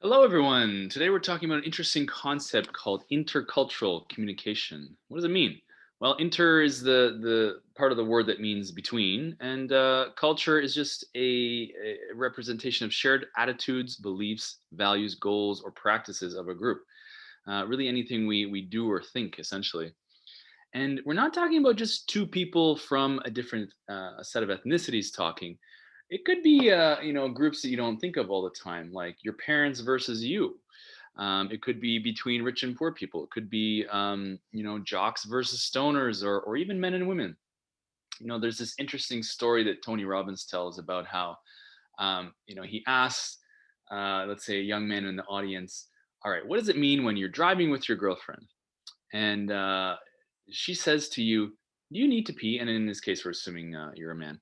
Hello, everyone. Today we're talking about an interesting concept called intercultural communication. What does it mean? Well, inter is the part of the word that means between, and culture is just a representation of shared attitudes, beliefs, values, goals, or practices of a group. Really, anything we do or think, essentially. And we're not talking about just two people from a different set of ethnicities talking. It could be, groups that you don't think of all the time, like your parents versus you. It could be between rich and poor people. It could be, jocks versus stoners, or even men and women. There's this interesting story that Tony Robbins tells about how, he asks, let's say, a young man in the audience, "All right, what does it mean when you're driving with your girlfriend?" And she says to you, "Do you need to pee?" And in this case, we're assuming you're a man.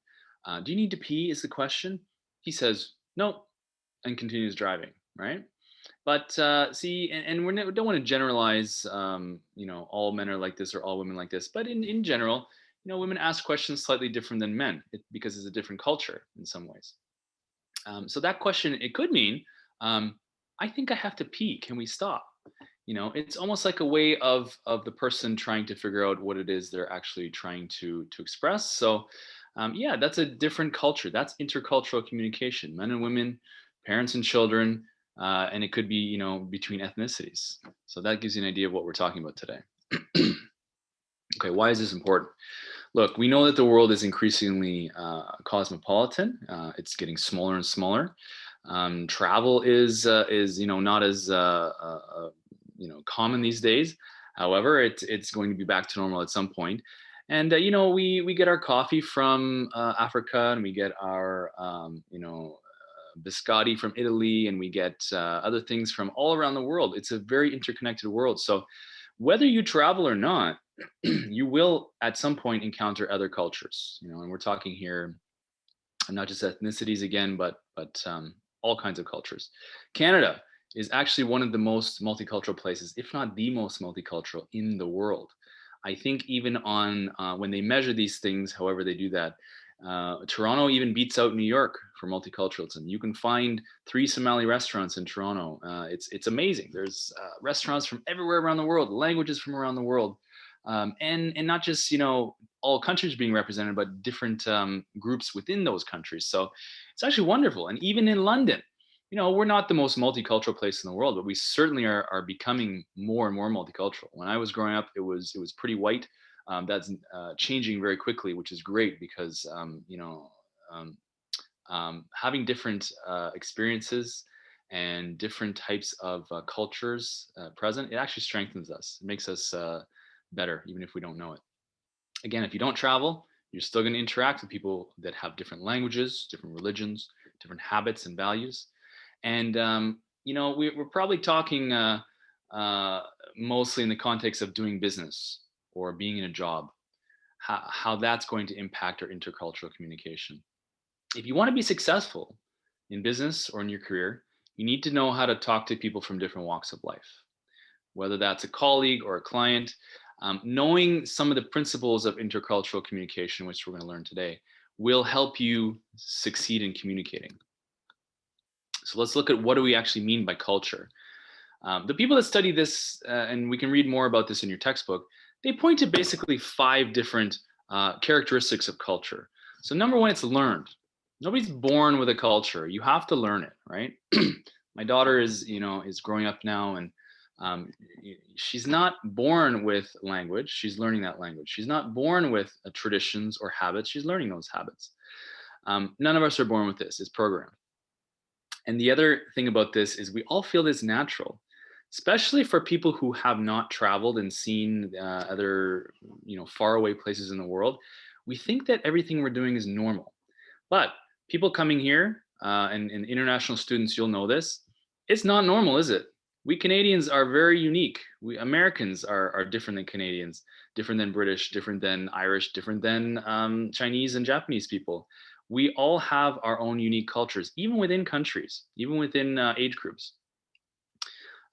"Do you need to pee?" is the question. He says, "No," and continues driving. Right? But see, and we don't want to generalize. All men are like this or all women like this. But in general, women ask questions slightly different than men because it's a different culture in some ways. So that question, it could mean, "I think I have to pee. Can we stop?" It's almost like a way of the person trying to figure out what it is they're actually trying to express. So yeah, that's a different culture. That's intercultural communication, men and women, parents and children, and it could be between ethnicities. So that gives you an idea of what we're talking about today. Okay, why is this important? Look, we know that the world is increasingly cosmopolitan. It's getting smaller and smaller. Travel is not as common these days. However, it's going to be back to normal at some point. And we get our coffee from Africa, and we get our biscotti from Italy, and we get other things from all around the world. It's a very interconnected world. So whether you travel or not, you will at some point encounter other cultures. And we're talking here not just ethnicities again, but all kinds of cultures. Canada is actually one of the most multicultural places, if not the most multicultural in the world. I think even on when they measure these things, however they do that, Toronto even beats out New York for multiculturalism. You can find 3 Somali restaurants in Toronto. It's amazing. There's restaurants from everywhere around the world, languages from around the world, and not just all countries being represented, but different groups within those countries. So it's actually wonderful. And even in London, we're not the most multicultural place in the world, but we certainly are becoming more and more multicultural. When I was growing up, it was pretty white. That's changing very quickly, which is great because um, having different experiences and different types of cultures present, it actually strengthens us. It makes us better, even if we don't know it. Again, if you don't travel, you're still going to interact with people that have different languages, different religions, different habits and values. And, we're probably talking uh, mostly in the context of doing business or being in a job, how that's going to impact our intercultural communication. If you want to be successful in business or in your career, you need to know how to talk to people from different walks of life, whether that's a colleague or a client. Knowing some of the principles of intercultural communication, which we're going to learn today, will help you succeed in communicating. So let's look at what do we actually mean by culture. The people that study this, and we can read more about this in your textbook, they point to basically 5 different characteristics of culture. So number one, it's learned. Nobody's born with a culture. You have to learn it, right? My daughter is growing up now, and um, she's not born with language. She's learning that language. She's not born with traditions or habits. She's learning those habits. None of us are born with this. It's programmed. And the other thing about this is we all feel this natural, especially for people who have not traveled and seen other, faraway places in the world. We think that everything we're doing is normal. But people coming here and international students, you'll know this. It's not normal, is it? We Canadians are very unique. We Americans are different than Canadians, different than British, different than Irish, different than Chinese and Japanese people. We all have our own unique cultures, even within countries, even within age groups.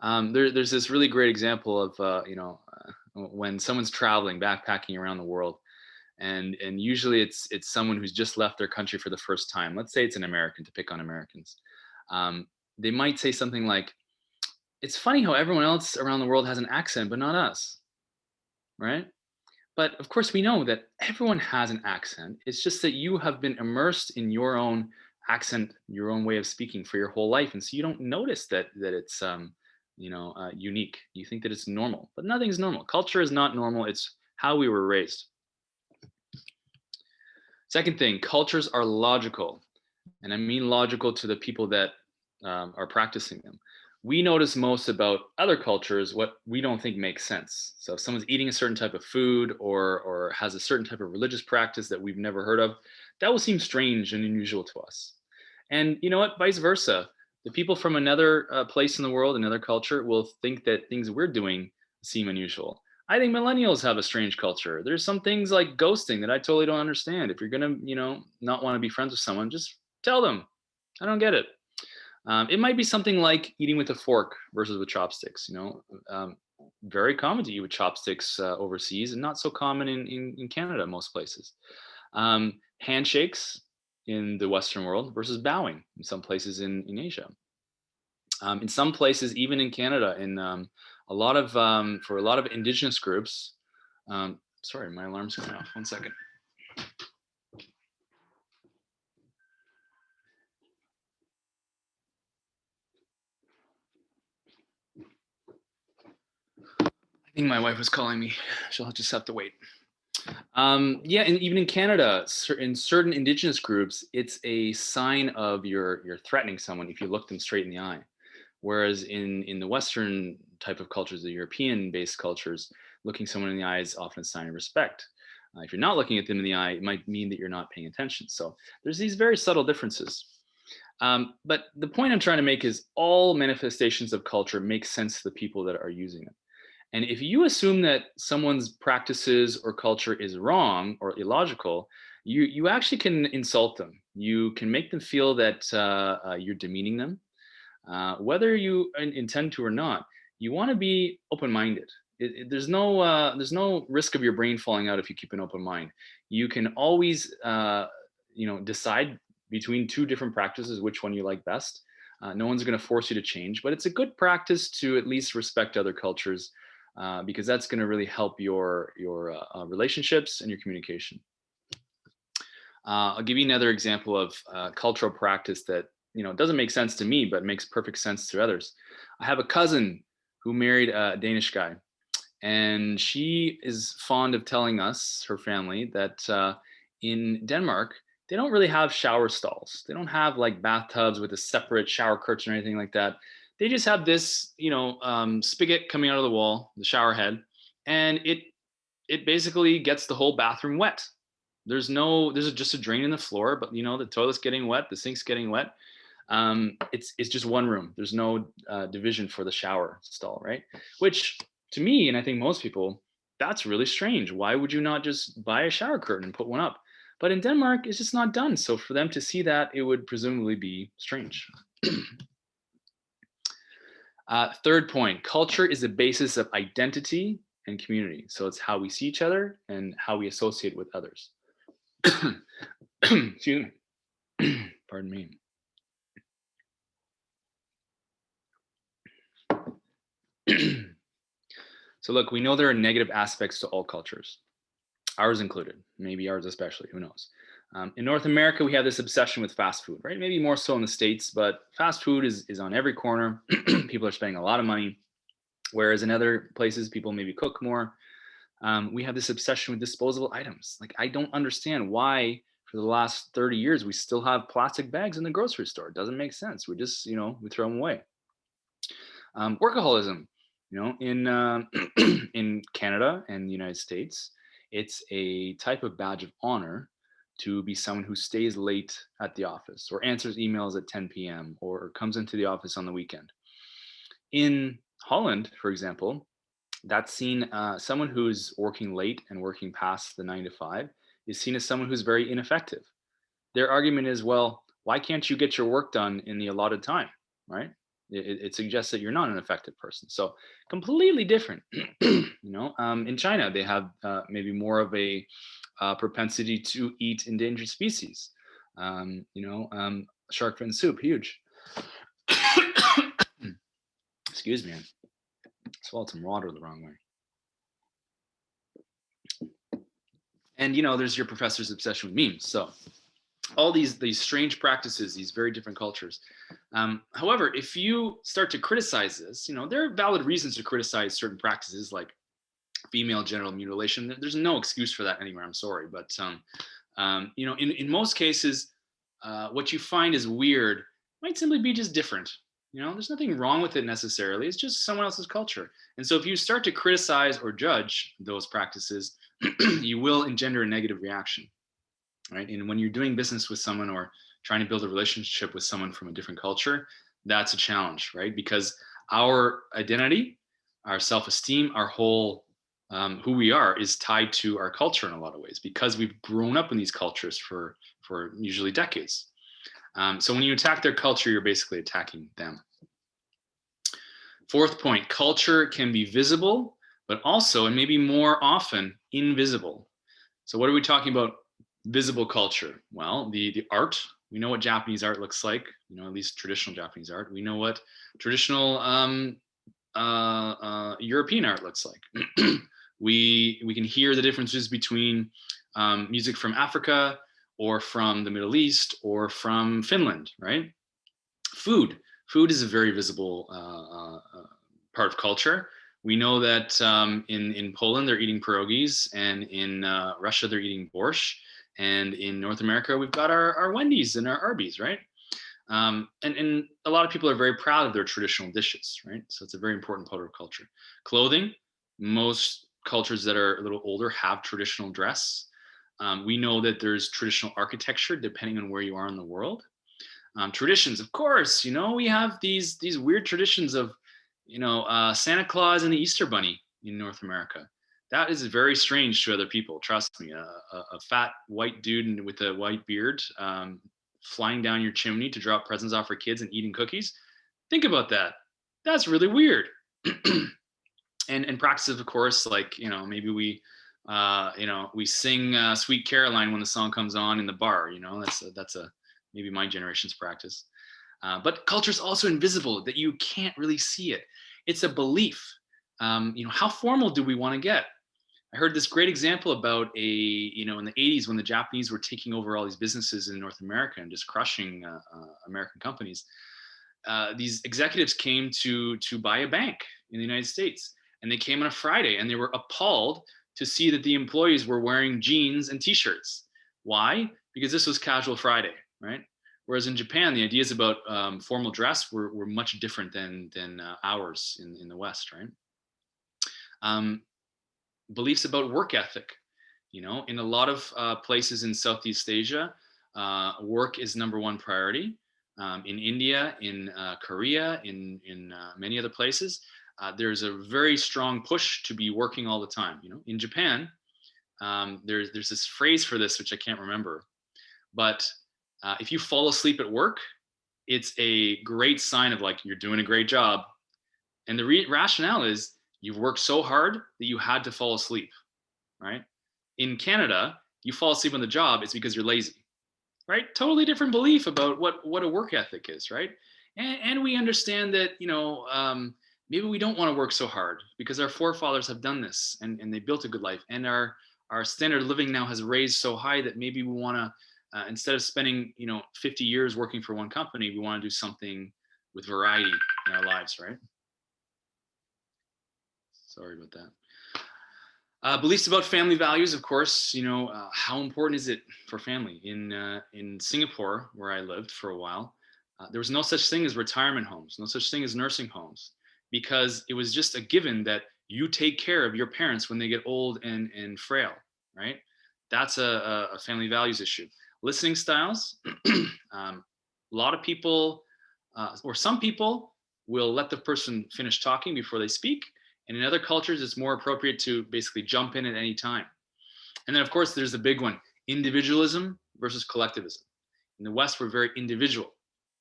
There's this really great example of when someone's traveling, backpacking around the world, and usually it's someone who's just left their country for the first time. Let's say it's an American, to pick on Americans. they might say something like, "It's funny how everyone else around the world has an accent, but not us," right? But of course, we know that everyone has an accent. It's just that you have been immersed in your own accent, your own way of speaking for your whole life, and so you don't notice that it's unique. You think that it's normal, but nothing's normal. Culture is not normal. It's how we were raised. Second thing, cultures are logical, and I mean logical to the people that are practicing them. We notice most about other cultures what we don't think makes sense. So if someone's eating a certain type of food or has a certain type of religious practice that we've never heard of, that will seem strange and unusual to us. And you know what? Vice versa. The people from another place in the world, another culture, will think that things we're doing seem unusual. I think millennials have a strange culture. There's some things like ghosting that I totally don't understand. If you're gonna, not want to be friends with someone, just tell them. I don't get it. It might be something like eating with a fork versus with chopsticks. Very common to eat with chopsticks overseas, and not so common in Canada, most places. Handshakes in the Western world versus bowing in some places in Asia. In some places, even in Canada, in a lot of for a lot of Indigenous groups. Sorry, my alarm's going off. 1 second. I think my wife was calling me. She'll just have to wait. Yeah, and even in Canada, in certain Indigenous groups, it's a sign of you're threatening someone if you look them straight in the eye. Whereas in the Western type of cultures, the European-based cultures, looking someone in the eye is often a sign of respect. If you're not looking at them in the eye, it might mean that you're not paying attention. So there's these very subtle differences. But the point I'm trying to make is all manifestations of culture make sense to the people that are using it. And if you assume that someone's practices or culture is wrong or illogical, you actually can insult them. You can make them feel that you're demeaning them, whether you intend to or not. You want to be open-minded. There's no risk of your brain falling out if you keep an open mind. You can always decide between two different practices which one you like best. No one's going to force you to change, but it's a good practice to at least respect other cultures because that's going to really help your relationships and your communication. I'll give you another example of cultural practice that doesn't make sense to me, but makes perfect sense to others. I have a cousin who married a Danish guy, and she is fond of telling us, her family, that in Denmark they don't really have shower stalls. They don't have like bathtubs with a separate shower curtain or anything like that. They just have this, spigot coming out of the wall, the shower head, and it basically gets the whole bathroom wet. There's just a drain in the floor, but the toilet's getting wet, the sink's getting wet. It's just one room. There's no division for the shower stall, right? Which to me, and I think most people, that's really strange. Why would you not just buy a shower curtain and put one up? But in Denmark, it's just not done. So for them to see that, it would presumably be strange. Third point, culture is the basis of identity and community. So it's how we see each other and how we associate with others. Excuse me. Pardon me. So look, we know there are negative aspects to all cultures, ours included, maybe ours especially, who knows. In North America, we have this obsession with fast food, right? Maybe more so in the States, but fast food is on every corner. People are spending a lot of money, whereas in other places, people maybe cook more. We have this obsession with disposable items. Like, I don't understand why for the last 30 years, we still have plastic bags in the grocery store. It doesn't make sense. We just, we throw them away. Workaholism, in in Canada and the United States, it's a type of badge of honor to be someone who stays late at the office or answers emails at 10 p.m. or comes into the office on the weekend. In Holland, for example, that's seen someone who's working late and working past the 9 to 5 is seen as someone who's very ineffective. Their argument is, well, why can't you get your work done in the allotted time, right? It suggests that you're not an effective person. So completely different. In China, they have maybe more of a propensity to eat endangered species. Shark fin soup, huge. Excuse me. I swallowed some water the wrong way. And there's your professor's obsession with memes. So all these strange practices, these very different cultures. However, if you start to criticize this, there are valid reasons to criticize certain practices like female genital mutilation. There's no excuse for that anywhere. I'm sorry, but in most cases, what you find is weird might simply be just different. There's nothing wrong with it necessarily. It's just someone else's culture. And so if you start to criticize or judge those practices, you will engender a negative reaction, right? And when you're doing business with someone or trying to build a relationship with someone from a different culture, that's a challenge, right? Because our identity, our self-esteem, our whole who we are is tied to our culture in a lot of ways because we've grown up in these cultures for usually decades. So when you attack their culture, you're basically attacking them. Fourth point, culture can be visible, but also, and maybe more often, invisible. So what are we talking about? Visible culture. Well, the art, we know what Japanese art looks like, at least traditional Japanese art. We know what traditional European art looks like. We can hear the differences between music from Africa or from the Middle East or from Finland, right? Food is a very visible part of culture. We know that in Poland they're eating pierogies, and in Russia they're eating borscht, and in North America we've got our Wendy's and our Arby's, right? And a lot of people are very proud of their traditional dishes, right? So it's a very important part of culture. Clothing, most cultures that are a little older have traditional dress. We know that there's traditional architecture depending on where you are in the world. Traditions, of course, we have these weird traditions of, Santa Claus and the Easter Bunny in North America. That is very strange to other people. Trust me, a fat white dude with a white beard flying down your chimney to drop presents off for kids and eating cookies. Think about that. That's really weird. and practices, of course, like maybe we sing Sweet Caroline when the song comes on in the bar. That's a maybe my generation's practice. But culture is also invisible, that you can't really see it. It's a belief. How formal do we want to get? I heard this great example about in the 80s when the Japanese were taking over all these businesses in North America and just crushing American companies. These executives came to buy a bank in the United States, and they came on a Friday, and they were appalled to see that the employees were wearing jeans and t-shirts. Why? Because this was casual Friday, right? Whereas in Japan, the ideas about formal dress were much different than ours in the West, right? Beliefs about work ethic. In a lot of places in Southeast Asia, work is number one priority. In India, in Korea, in many other places, there's a very strong push to be working all the time. In Japan, there's this phrase for this which I can't remember, but if you fall asleep at work, it's a great sign of like you're doing a great job. And the rationale is you've worked so hard that you had to fall asleep, right? In Canada, you fall asleep on the job, it's because you're lazy, right? Totally different belief about what a work ethic is, right? And we understand that, maybe we don't want to work so hard because our forefathers have done this and they built a good life. And our standard of living now has raised so high that maybe we want to, instead of spending 50 years working for one company, we want to do something with variety in our lives, right? Sorry about that. Beliefs about family values, of course. How important is it for family? In Singapore, where I lived for a while, there was no such thing as retirement homes, no such thing as nursing homes, because it was just a given that you take care of your parents when they get old and frail, right? That's a family values issue. Listening styles. A lot of people, or some people, will let the person finish talking before they speak. And in other cultures, it's more appropriate to basically jump in at any time. And then, of course, there's the big one, individualism versus collectivism. In the West, we're very individual.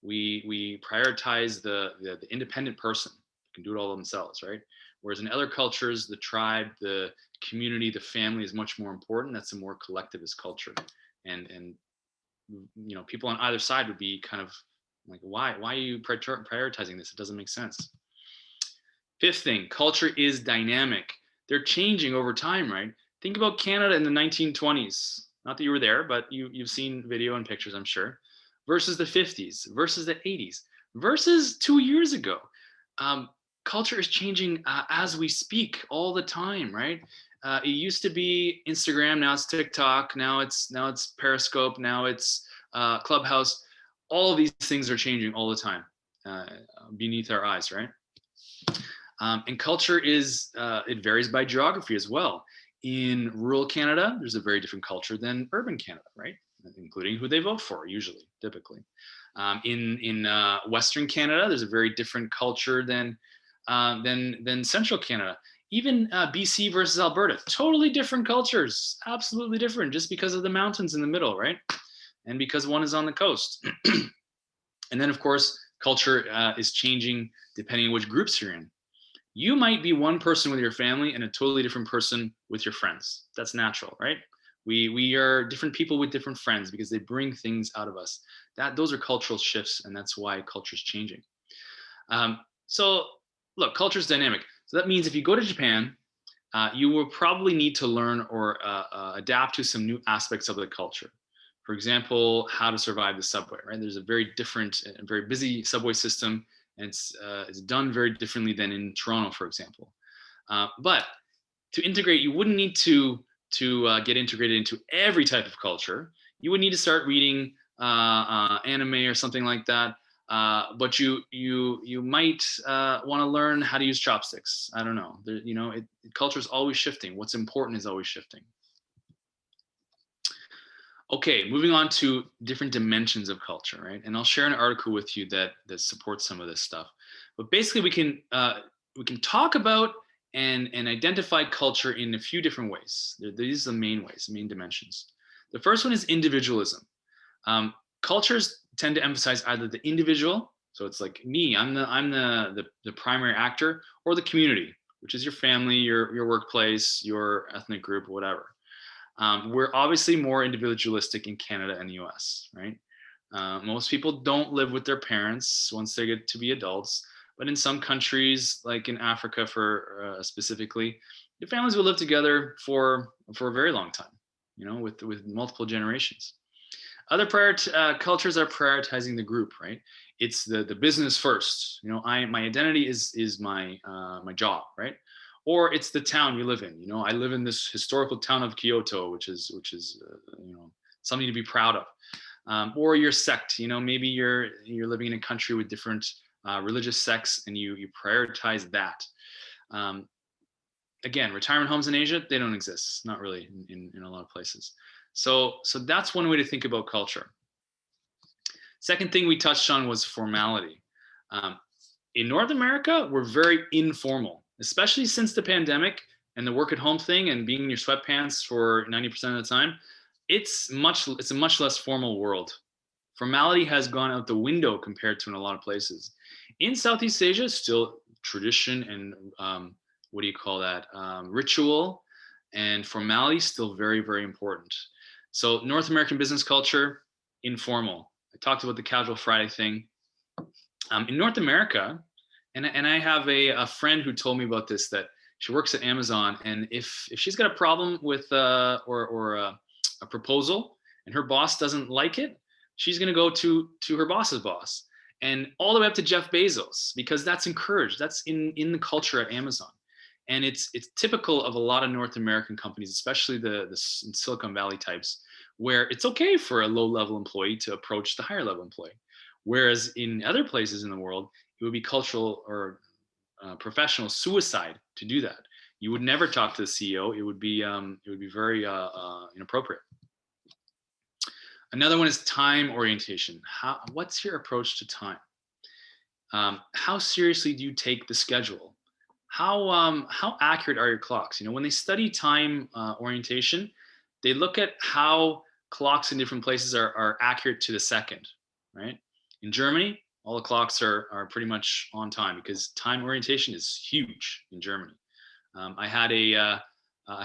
We prioritize the independent person who can do it all themselves, right? Whereas in other cultures, the tribe, the community, the family is much more important. That's a more collectivist culture. And people on either side would be kind of like, why are you prioritizing this? It doesn't make sense. Fifth thing, culture is dynamic. They're changing over time, right? Think about Canada in the 1920s. Not that you were there, but you've seen video and pictures, I'm sure, versus the 50s, versus the 80s, versus 2 years ago. Um, Culture is changing as we speak all the time, right? It used to be Instagram, now it's TikTok, now it's Periscope, now it's Clubhouse. All of these things are changing all the time uh, beneath our eyes, right? And culture it varies by geography as well. In rural Canada, there's a very different culture than urban Canada, right? Including who they vote for, usually, typically. In Western Canada, there's a very different culture than Central Canada. Even BC versus Alberta, totally different cultures, absolutely different, just because of the mountains in the middle, right? And because one is on the coast. And then, of course, culture is changing depending on which groups you're in. You might be one person with your family and a totally different person with your friends. That's natural, right? We are different people with different friends because they bring things out of us. Those are cultural shifts, and that's why culture is changing. So look, culture is dynamic. So that means if you go to Japan, you will probably need to learn or adapt to some new aspects of the culture. For example, how to survive the subway, right? There's a very different and very busy subway system, and it's done very differently than in Toronto, for example. But to integrate, you wouldn't need to get integrated into every type of culture. You would need to start reading anime or something like that. But you might want to learn how to use chopsticks. I don't know. Culture is always shifting. What's important is always shifting. Okay, moving on to different dimensions of culture, right? And I'll share an article with you that supports some of this stuff. But basically, we can talk about and identify culture in a few different ways. These are the main ways, the main dimensions. The first one is individualism. Cultures tend to emphasize either the individual, so it's like me, I'm the primary actor, or the community, which is your family, your workplace, your ethnic group, whatever. We're obviously more individualistic in Canada and the US, right? Most people don't live with their parents once they get to be adults, but in some countries, like in Africa, for specifically, your families will live together for a very long time, with multiple generations. Other cultures are prioritizing the group, right? It's the business first. My identity is my job, right? Or it's the town you live in. I live in this historical town of Kyoto, which is something to be proud of. Or your sect. Maybe you're living in a country with different religious sects, and you prioritize that. Again, retirement homes in Asia, they don't exist, not really in a lot of places. So that's one way to think about culture. Second thing we touched on was formality. In North America, we're very informal, especially since the pandemic and the work at home thing and being in your sweatpants for 90% of the time. It's a much less formal world. Formality has gone out the window compared to in a lot of places. In Southeast Asia, still tradition and what do you call that? Ritual and formality still very, very important. So North American business culture, informal. I talked about the casual Friday thing. In North America, and I have a friend who told me about this, that she works at Amazon, and if she's got a problem with or a proposal and her boss doesn't like it, she's going to go to her boss's boss, and all the way up to Jeff Bezos, because that's encouraged. That's in the culture at Amazon. And it's typical of a lot of North American companies, especially the Silicon Valley types, where it's okay for a low-level employee to approach the higher-level employee. Whereas in other places in the world, it would be cultural or professional suicide to do that. You would never talk to the CEO. It would be very inappropriate. Another one is time orientation. What's your approach to time? How seriously do you take the schedule? How accurate are your clocks? When they study time orientation, they look at how clocks in different places are accurate to the second, right? In Germany, all the clocks are pretty much on time because time orientation is huge in Germany. I have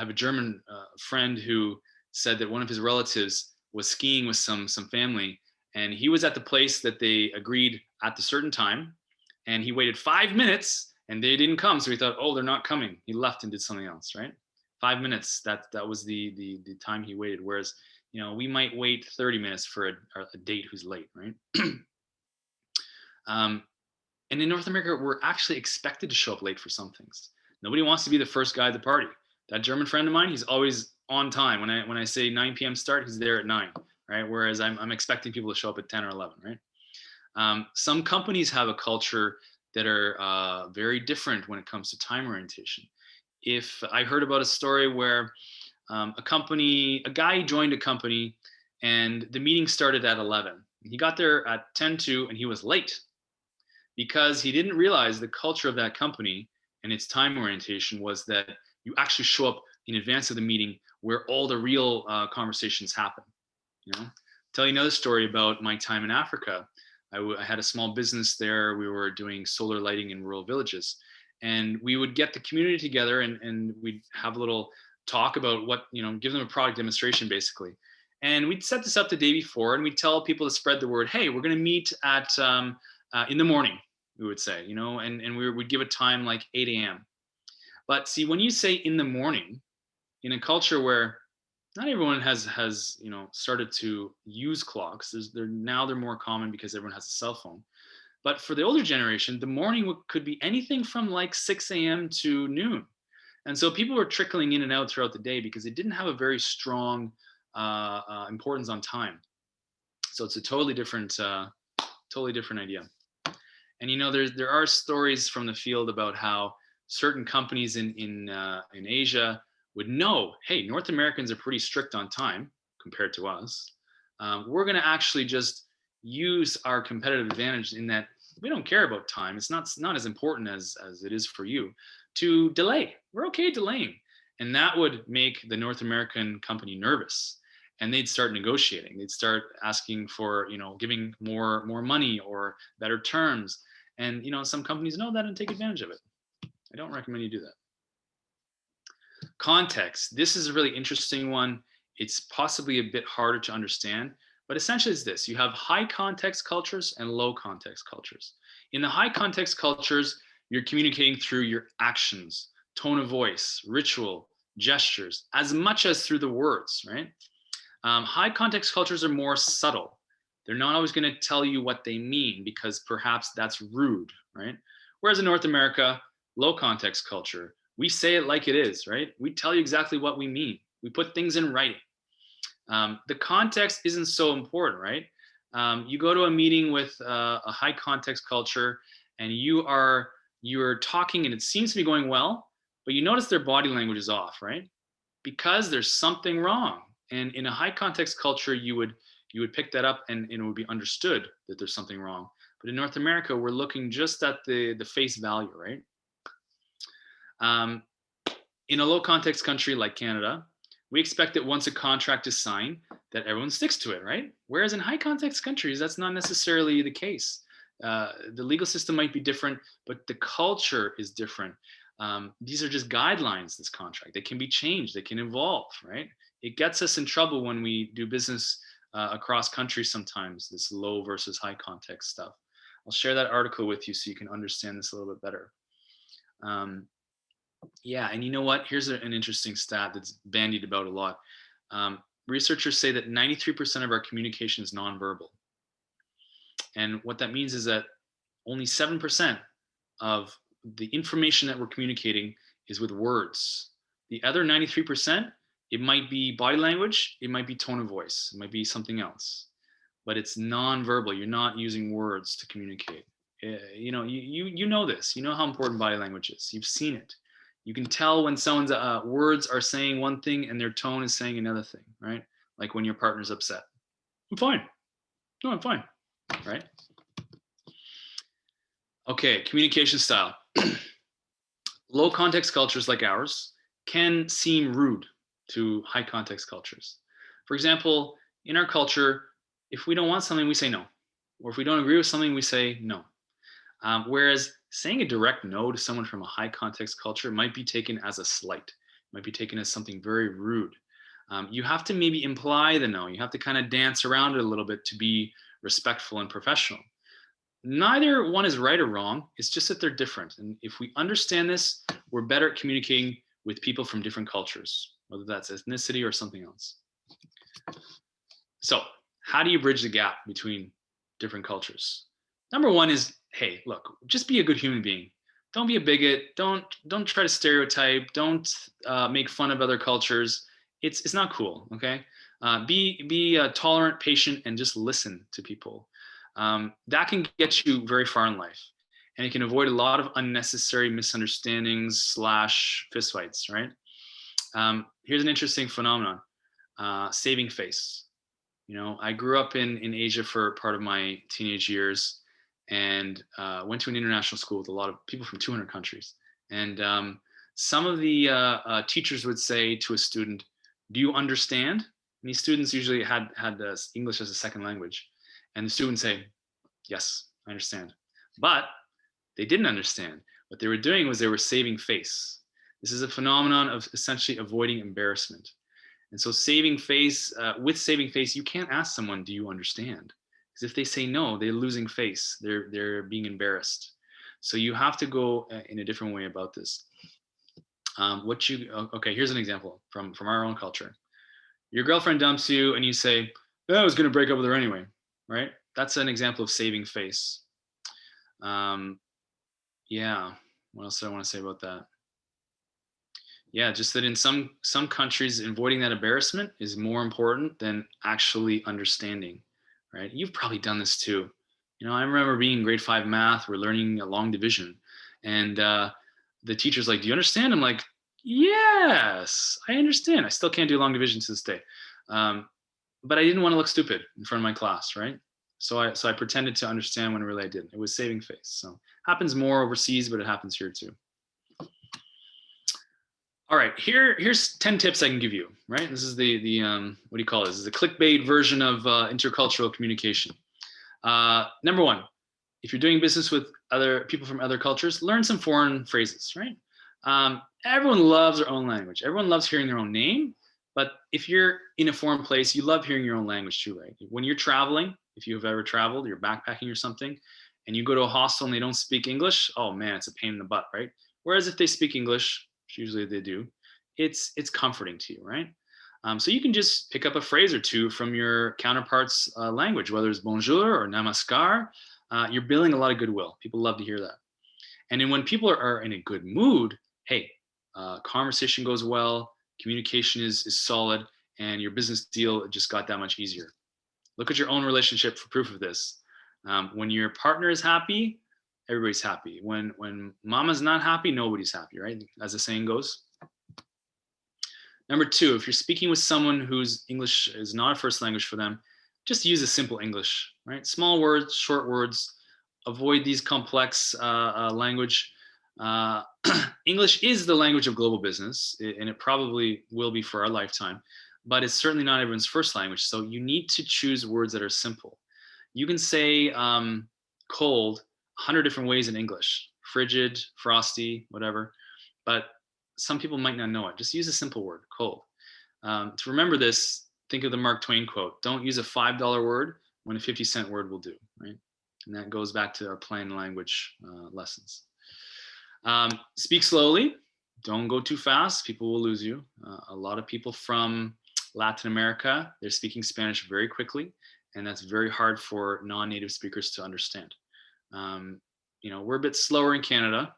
a German friend who said that one of his relatives was skiing with some family, and he was at the place that they agreed at the certain time, and he waited 5 minutes, And they didn't come. So we thought, oh, they're not coming. He left and did something else, right? 5 minutes, that was the time he waited. Whereas, we might wait 30 minutes for a date who's late, right? um, and in North America, we're actually expected to show up late for some things. Nobody wants to be the first guy at the party. That German friend of mine, he's always on time. When I say 9 p.m. start, he's there at 9, right? Whereas I'm expecting people to show up at 10 or 11, right? Some companies have a culture that are very different when it comes to time orientation. If I heard about a story where a guy joined a company and the meeting started at 11. He got there at 10 to, and he was late because he didn't realize the culture of that company and its time orientation was that you actually show up in advance of the meeting where all the real conversations happen. Tell you another story about my time in Africa. I had a small business there. We were doing solar lighting in rural villages, and we would get the community together and we'd have a little talk about what, give them a product demonstration basically. And we'd set this up the day before, and we'd tell people to spread the word. Hey, we're going to meet at in the morning, we would say, and we'd give a time like 8 a.m. But see, when you say in the morning, in a culture where not everyone has started to use clocks, they're more common because everyone has a cell phone. But for the older generation, the morning could be anything from like 6 a.m. to noon. And so people were trickling in and out throughout the day because they didn't have a very strong importance on time. So it's a totally different idea. And there are stories from the field about how certain companies in Asia would know, hey, North Americans are pretty strict on time compared to us. We're going to actually just use our competitive advantage in that we don't care about time. It's not as important as it is for you to delay. We're okay delaying. And that would make the North American company nervous. And they'd start negotiating. They'd start asking for, giving more money or better terms. And, some companies know that and take advantage of it. I don't recommend you do that. Context. This is a really interesting one. It's possibly a bit harder to understand, but essentially it's this. You have high context cultures and low context cultures. In the high context cultures, you're communicating through your actions, tone of voice, ritual, gestures, as much as through the words, right? High context cultures are more subtle. They're not always going to tell you what they mean because perhaps that's rude, right? Whereas in North America, low context culture, we say it like it is, right? We tell you exactly what we mean. We put things in writing. The context isn't so important, right? You go to a meeting with a high context culture and you're talking and it seems to be going well, but you notice their body language is off, right? Because there's something wrong. And in a high context culture, you would pick that up and it would be understood that there's something wrong. But in North America, we're looking just at the face value, right? In a low context country like Canada, we expect that once a contract is signed, that everyone sticks to it, right? Whereas in high context countries, that's not necessarily the case. The legal system might be different, but the culture is different. These are just guidelines, this contract. They can be changed, they can evolve, right? It gets us in trouble when we do business across countries sometimes, this low versus high context stuff. I'll share that article with you so you can understand this a little bit better. Yeah, and you know what? Here's an interesting stat that's bandied about a lot. Researchers say that 93% of our communication is nonverbal. And what that means is that only 7% of the information that we're communicating is with words. The other 93%, it might be body language, it might be tone of voice, it might be something else, but it's nonverbal. You're not using words to communicate. You know this. You know how important body language is. You've seen it. You can tell when someone's words are saying one thing and their tone is saying another thing, right? Like when your partner's upset. I'm fine. No, I'm fine, right? Okay, communication style. Low context cultures like ours can seem rude to high context cultures. For example, in our culture, if we don't want something, we say no. Or if we don't agree with something, we say no. Whereas saying a direct no to someone from a high context culture might be taken as a slight, might be taken as something very rude. You have to maybe imply the no. You have to kind of dance around it a little bit to be respectful and professional. Neither one is right or wrong. It's just that they're different. And if we understand this, we're better at communicating with people from different cultures, whether that's ethnicity or something else. So, how do you bridge the gap between different cultures? Number one is, hey, look, just be a good human being. Don't be a bigot. Don't try to stereotype. Don't make fun of other cultures. It's not cool. Okay. Be tolerant, patient, and just listen to people. That can get you very far in life, and it can avoid a lot of unnecessary misunderstandings slash fistfights. Right. Here's an interesting phenomenon: saving face. I grew up in Asia for part of my teenage years, and went to an international school with a lot of people from 200 countries. And some of the teachers would say to a student, "Do you understand?" And these students usually had English as a second language, and the student would say, "Yes, I understand," but they didn't understand. What they were doing was they were saving face. This is a phenomenon of essentially avoiding embarrassment. And so with saving face, you can't ask someone, "Do you understand?" Because if they say no, they're losing face. They're being embarrassed. So you have to go in a different way about this. Okay, here's an example from our own culture. Your girlfriend dumps you and you say, "Oh, I was going to break up with her anyway," right? That's an example of saving face. Yeah. What else do I want to say about that? Yeah, just that in some countries, avoiding that embarrassment is more important than actually understanding, right? You've probably done this too. I remember being in grade 5 math. We're learning a long division, and the teacher's like, "Do you understand?" I'm like, "Yes, I understand." I still can't do long division to this day, but I didn't want to look stupid in front of my class, right? So I pretended to understand when really I didn't. It was saving face. So happens more overseas, but it happens here too. All right, here's 10 tips I can give you. Right, this is the what do you call this? This is the clickbait version of intercultural communication. Number one, if you're doing business with other people from other cultures, learn some foreign phrases. Right, everyone loves their own language. Everyone loves hearing their own name. But if you're in a foreign place, you love hearing your own language too, right? When you're traveling, if you've ever traveled, you're backpacking or something, and you go to a hostel and they don't speak English, oh man, it's a pain in the butt, right? Whereas if they speak English, which usually they do, it's comforting to you, right? So you can just pick up a phrase or two from your counterpart's language, whether it's bonjour or namaskar. You're building a lot of goodwill. People love to hear that. And then when people are in a good mood, hey, conversation goes well, communication is solid, and your business deal just got that much easier. Look at your own relationship for proof of this. When your partner is happy, everybody's happy. When mama's not happy, nobody's happy, right? As the saying goes. Number two, if you're speaking with someone whose English is not a first language for them, just use a simple English, right? Small words, short words. Avoid these complex language. English is the language of global business, and it probably will be for our lifetime, but it's certainly not everyone's first language. So you need to choose words that are simple. You can say cold 100 different ways in English: frigid, frosty, whatever. But some people might not know it. Just use a simple word, cold. To remember this, think of the Mark Twain quote: "Don't use a $5 word when a 50-cent word will do," right? And that goes back to our plain language lessons. Speak slowly. Don't go too fast. People will lose you. A lot of people from Latin America, they're speaking Spanish very quickly, and that's very hard for non-native speakers to understand. We're a bit slower in Canada,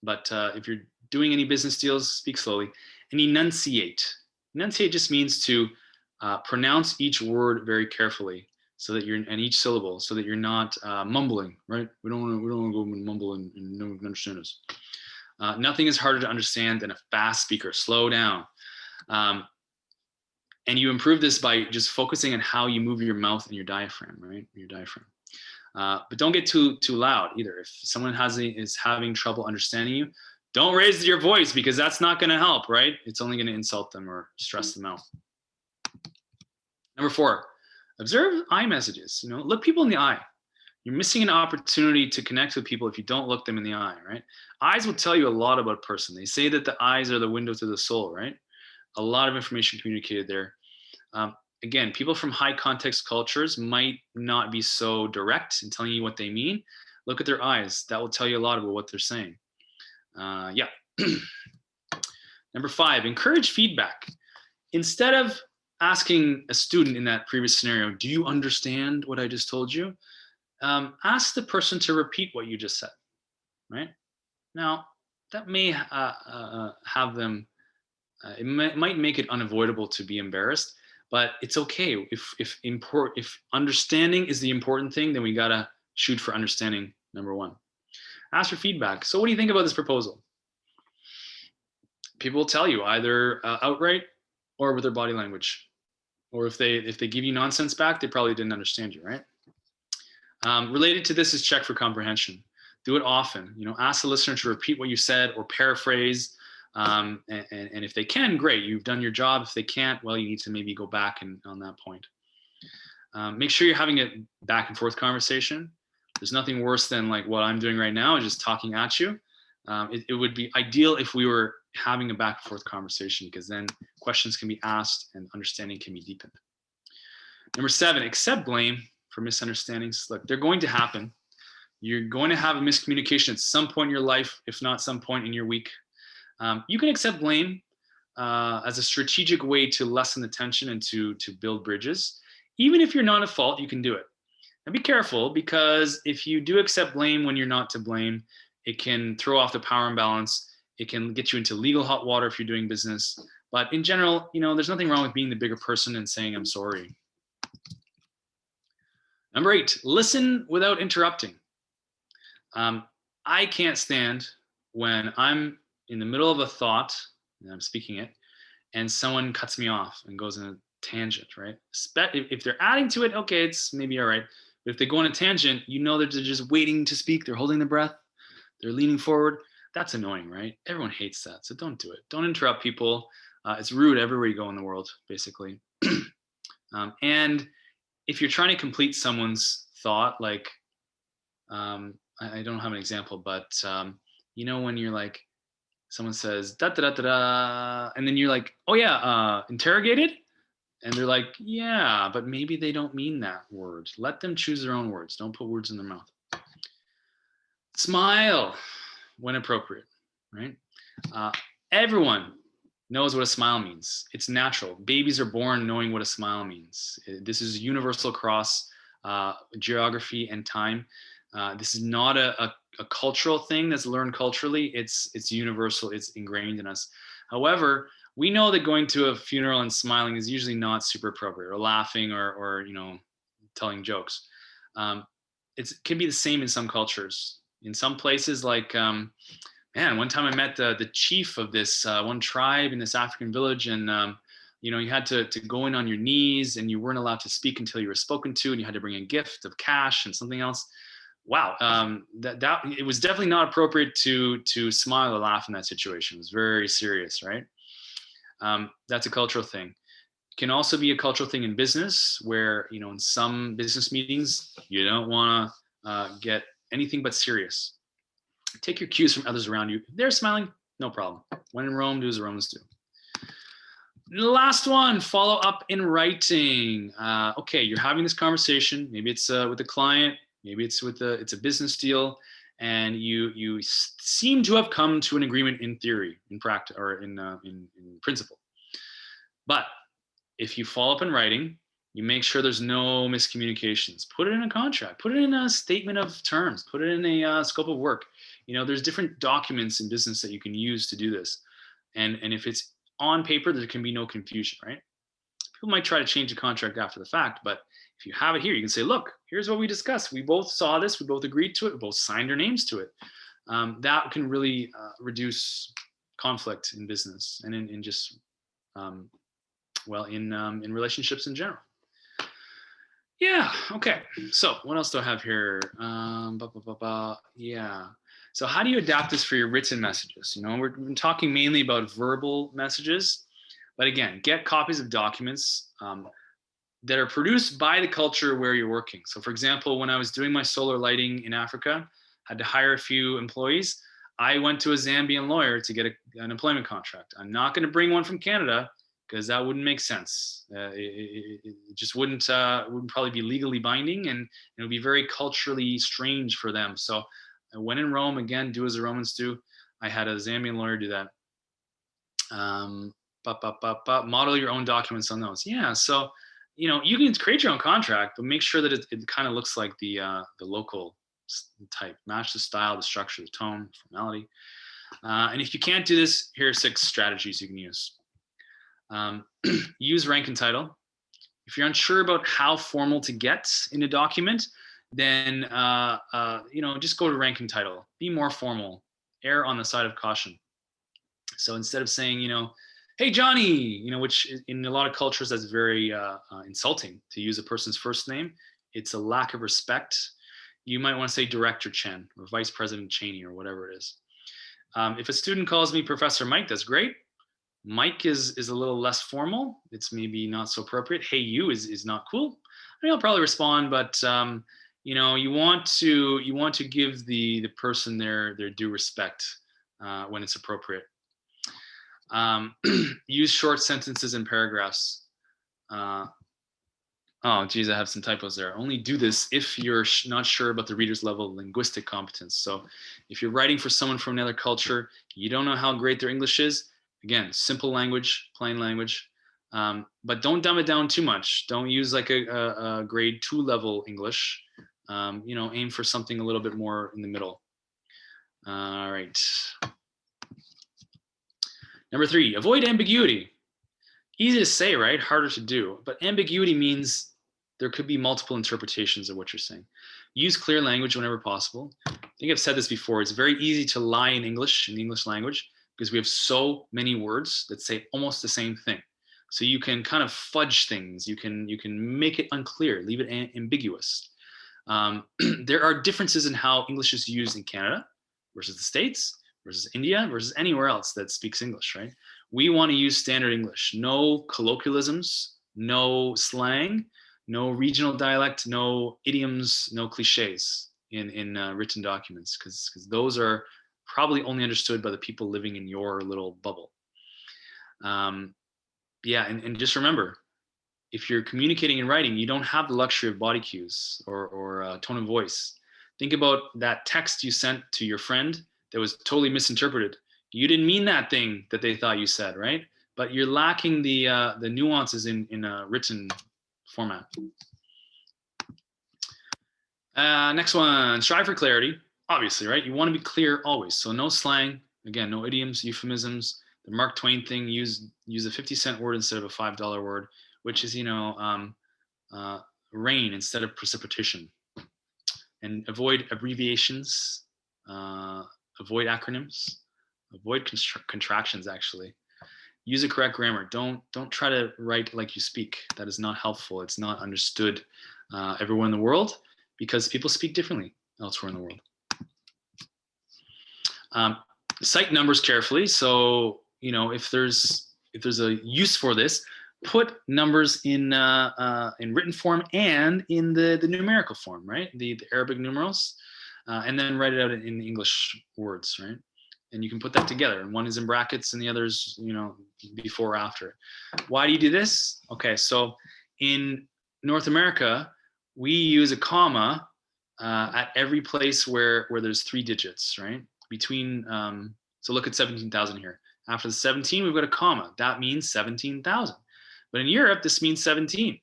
but if you're doing any business deals, speak slowly and enunciate. Enunciate just means to pronounce each word very carefully, so that and each syllable, so that you're not mumbling. Right? We don't want to go and mumble and no one can understand us. Nothing is harder to understand than a fast speaker. Slow down. And you improve this by just focusing on how you move your mouth and your diaphragm, right? Your diaphragm. But don't get too loud either. If someone is having trouble understanding you, don't raise your voice, because that's not going to help, right? It's only going to insult them or stress them out. Number 4, observe eye messages. Look people in the eye. You're missing an opportunity to connect with people if you don't look them in the eye, right? Eyes will tell you a lot about a person. They say that the eyes are the window to the soul, right? A lot of information communicated there. again, people from high context cultures might not be so direct in telling you what they mean. Look at their eyes. That will tell you a lot about what they're saying. Yeah. Number 5, encourage feedback. Instead of asking a student in that previous scenario, do you understand what I just told you? Ask the person to repeat what you just said, right? Now, that may have them, might make it unavoidable to be embarrassed, but it's okay. If understanding is the important thing, then we gotta shoot for understanding, number 1. Ask for feedback. So what do you think about this proposal? People will tell you either outright or with their body language. Or if they give you nonsense back, they probably didn't understand you, right? Related to this is check for comprehension. Do it often. Ask the listener to repeat what you said or paraphrase. And if they can, great, you've done your job. If they can't, well, you need to maybe go back on that point. Make sure you're having a back and forth conversation. There's nothing worse than like what I'm doing right now, just talking at you. It would be ideal if we were having a back and forth conversation, because then questions can be asked and understanding can be deepened. Number 7, accept blame for misunderstandings. Look, they're going to happen. You're going to have a miscommunication at some point in your life, if not some point in your week. You can accept blame as a strategic way to lessen the tension and to build bridges. Even if you're not at fault, you can do it. And be careful, because if you do accept blame when you're not to blame, it can throw off the power imbalance. It can get you into legal hot water if you're doing business. But in general, there's nothing wrong with being the bigger person and saying, I'm sorry. Number 8, listen without interrupting. I can't stand when I'm in the middle of a thought and I'm speaking it, and someone cuts me off and goes in a tangent, right? If they're adding to it, okay, it's maybe all right. But if they go on a tangent, that they're just waiting to speak. They're holding their breath. They're leaning forward. That's annoying, right? Everyone hates that. So don't do it. Don't interrupt people. It's rude everywhere you go in the world, basically. And if you're trying to complete someone's thought, like, I don't have an example, but when you're like, someone says da da da da da, and then you're like, oh yeah, interrogated, and they're like, yeah, but maybe they don't mean that word. Let them choose their own words. Don't put words in their mouth. Smile when appropriate, right? Everyone knows what a smile means. It's natural. Babies are born knowing what a smile means. This is universal across geography and time. This is not a cultural thing that's learned culturally. It's universal. It's ingrained in us. However, we know that going to a funeral and smiling is usually not super appropriate, or laughing, or telling jokes. It can be the same in some cultures. In some places, like one time I met the chief of this one tribe in this African village, and you had to go in on your knees, and you weren't allowed to speak until you were spoken to, and you had to bring a gift of cash and something else. Wow, that it was definitely not appropriate to smile or laugh in that situation. It was very serious, right? That's a cultural thing. It can also be a cultural thing in business, where in some business meetings you don't want to get anything but serious. Take your cues from others around you. If they're smiling, no problem. When in Rome, do as the Romans do. The last one, follow up in writing. Okay, you're having this conversation. Maybe it's with a client. Maybe it's it's a business deal, and you seem to have come to an agreement in theory, in practice, or in principle. But if you follow up in writing, you make sure there's no miscommunications. Put it in a contract. Put it in a statement of terms. Put it in a scope of work. There's different documents in business that you can use to do this. And if it's on paper, there can be no confusion, right? People might try to change the contract after the fact, but if you have it here, you can say, look, here's what we discussed. We both saw this. We both agreed to it. We both signed our names to it. That can really reduce conflict in business and in just, in relationships in general. Yeah. Okay. So what else do I have here? Yeah. So how do you adapt this for your written messages? We've been talking mainly about verbal messages, but again, get copies of documents that are produced by the culture where you're working. So for example, when I was doing my solar lighting in Africa, had to hire a few employees. I went to a Zambian lawyer to get an employment contract. I'm not going to bring one from Canada, because that wouldn't make sense. It just wouldn't probably be legally binding, and it would be very culturally strange for them. So when in Rome, again, do as the Romans do. I had a Zambian lawyer do that. Model your own documents on those. Yeah, so you can create your own contract, but make sure that it kind of looks like the local type. Match the style, the structure, the tone, formality. And if you can't do this, here are 6 strategies you can use. Use rank and title. If you're unsure about how formal to get in a document, then just go to rank and title. Be more formal. Err on the side of caution. So instead of saying, hey Johnny, which in a lot of cultures that's very insulting to use a person's first name. It's a lack of respect. You might want to say Director Chen or Vice President Cheney or whatever it is. If a student calls me Professor Mike, that's great. Mike is a little less formal. It's maybe not so appropriate. Hey, you is not cool. I mean, I'll probably respond, but you want to give the person their due respect when it's appropriate. Use short sentences and paragraphs. Oh, geez, I have some typos there. Only do this if you're not sure about the reader's level of linguistic competence. So if you're writing for someone from another culture, you don't know how great their English is. Again, simple language, plain language, but don't dumb it down too much. Don't use like a grade 2 level English. Aim for something a little bit more in the middle. All right. Number 3, avoid ambiguity. Easy to say, right? Harder to do. But ambiguity means there could be multiple interpretations of what you're saying. Use clear language whenever possible. I think I've said this before. It's very easy to lie in English, in the English language, because we have so many words that say almost the same thing. So you can kind of fudge things. You can make it unclear, leave it ambiguous. There are differences in how English is used in Canada versus the States versus India versus anywhere else that speaks English, right? We want to use standard English. No colloquialisms, no slang, no regional dialect, no idioms, no cliches in written documents, because those are probably only understood by the people living in your little bubble. And just remember, if you're communicating in writing, you don't have the luxury of body cues or tone of voice. Think about that text you sent to your friend that was totally misinterpreted. You didn't mean that thing that they thought you said, right? But you're lacking the nuances in a written format. Next one, strive for clarity. Obviously, right? You want to be clear always. So no slang, again, no idioms, euphemisms. The Mark Twain thing, use a 50-cent word instead of a $5 word, which is, rain instead of precipitation. And avoid abbreviations, avoid acronyms, avoid contractions, actually. Use the correct grammar. Don't try to write like you speak. That is not helpful. It's not understood everywhere in the world, because people speak differently elsewhere in the world. Cite numbers carefully. So, if there's a use for this, put numbers in written form and in the numerical form, right? The Arabic numerals, and then write it out in English words, right? And you can put that together. And one is in brackets and the other's, before or after. Why do you do this? Okay, so in North America, we use a comma at every place where there's 3 digits, right? Between, so look at 17,000 here. After the 17, we've got a comma. That means 17,000. But in Europe, this means 17,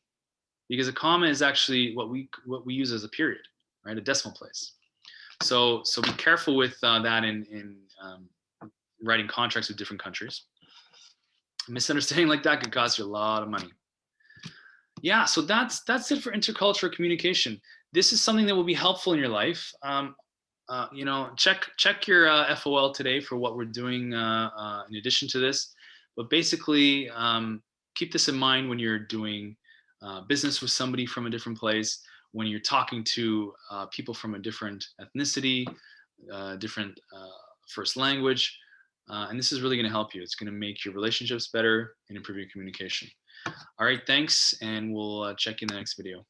because a comma is actually what we use as a period, right? A decimal place. So be careful with that in writing contracts with different countries. A misunderstanding like that could cost you a lot of money. Yeah, so that's it for intercultural communication. This is something that will be helpful in your life. Check your FOL today for what we're doing in addition to this. But basically, keep this in mind when you're doing business with somebody from a different place, when you're talking to people from a different ethnicity, different first language. And this is really going to help you. It's going to make your relationships better and improve your communication. All right, thanks, and we'll check you in the next video.